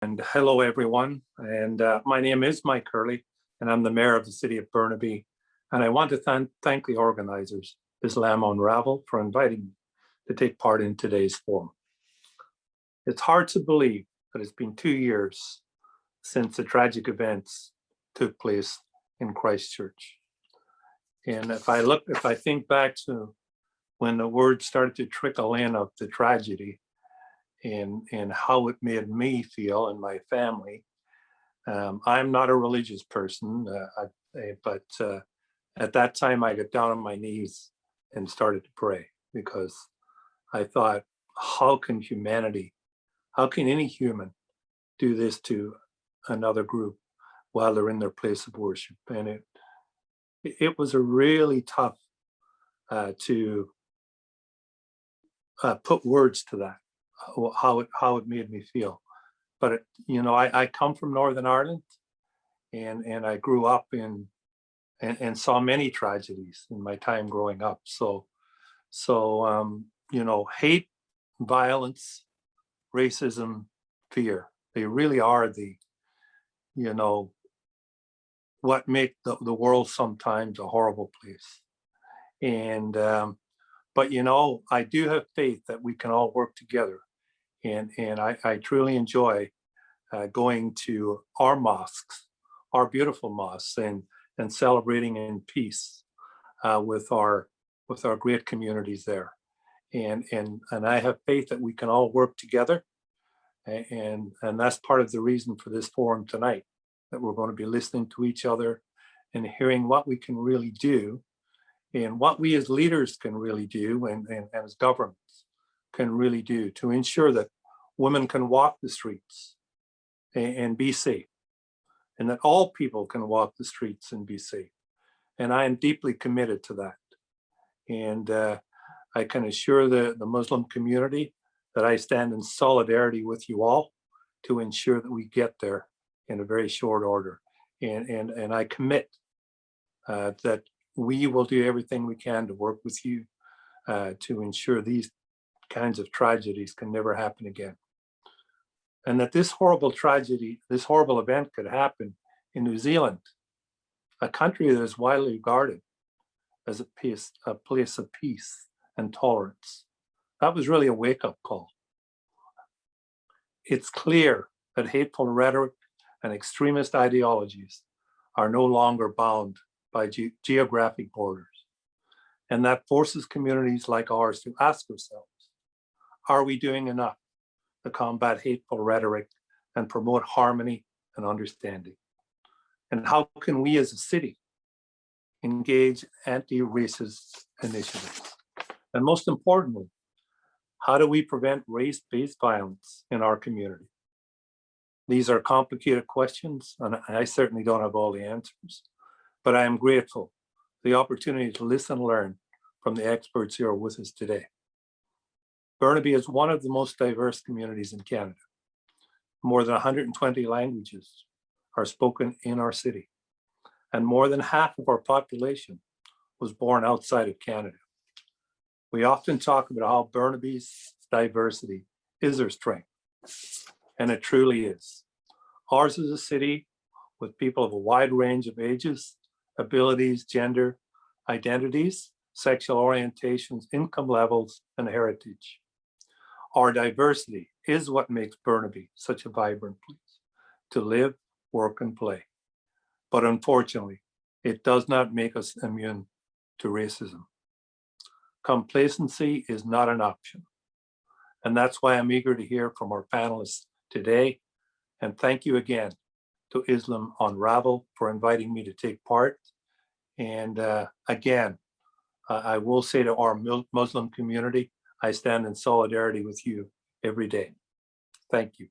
And hello, everyone. And my name is Mike Hurley, and I'm the mayor of the city of Burnaby. And I want to thank the organizers, Islam Unravelled, for inviting me to take part in today's forum. It's hard to believe that it's been 2 years since the tragic events took place in Christchurch. And if I think back to when the word started to trickle in of the tragedy, and how it made me feel and my family. I'm not a religious person, but at that time I got down on my knees and started to pray, because I thought, how can any human do this to another group while they're in their place of worship? And it was a really tough to put words to that. How it made me feel. But I come from Northern Ireland, and I grew up in and saw many tragedies in my time growing up. So hate, violence, racism, fear, they really are the what make the world sometimes a horrible place. And but I do have faith that we can all work together. And I truly enjoy going to our mosques, our beautiful mosques, and celebrating in peace with our great communities there. And I have faith that we can all work together. And that's part of the reason for this forum tonight, that we're going to be listening to each other and hearing what we can really do, and what we as leaders can really do, and as governments can really do to ensure that women can walk the streets and be safe, and that all people can walk the streets and be safe. And I am deeply committed to that. And I can assure the Muslim community that I stand in solidarity with you all to ensure that we get there in a very short order. And I commit that we will do everything we can to work with you to ensure these kinds of tragedies can never happen again. And that this horrible tragedy, this horrible event could happen in New Zealand, a country that is widely regarded as a place of peace and tolerance. That was really a wake-up call. It's clear that hateful rhetoric and extremist ideologies are no longer bound by geographic borders. And that forces communities like ours to ask ourselves, are we doing enough to combat hateful rhetoric and promote harmony and understanding? And how can we as a city engage anti-racist initiatives? And most importantly, how do we prevent race-based violence in our community? These are complicated questions, and I certainly don't have all the answers, but I am grateful for the opportunity to listen and learn from the experts who are with us today. Burnaby is one of the most diverse communities in Canada. More than 120 languages are spoken in our city, and more than half of our population was born outside of Canada. We often talk about how Burnaby's diversity is our strength, and it truly is. Ours is a city with people of a wide range of ages, abilities, gender, identities, sexual orientations, income levels, and heritage. Our diversity is what makes Burnaby such a vibrant place to live, work, and play. But unfortunately, it does not make us immune to racism. Complacency is not an option. And that's why I'm eager to hear from our panelists today. And thank you again to Islam Unravelled for inviting me to take part. And again, I will say to our Muslim community, I stand in solidarity with you every day. Thank you.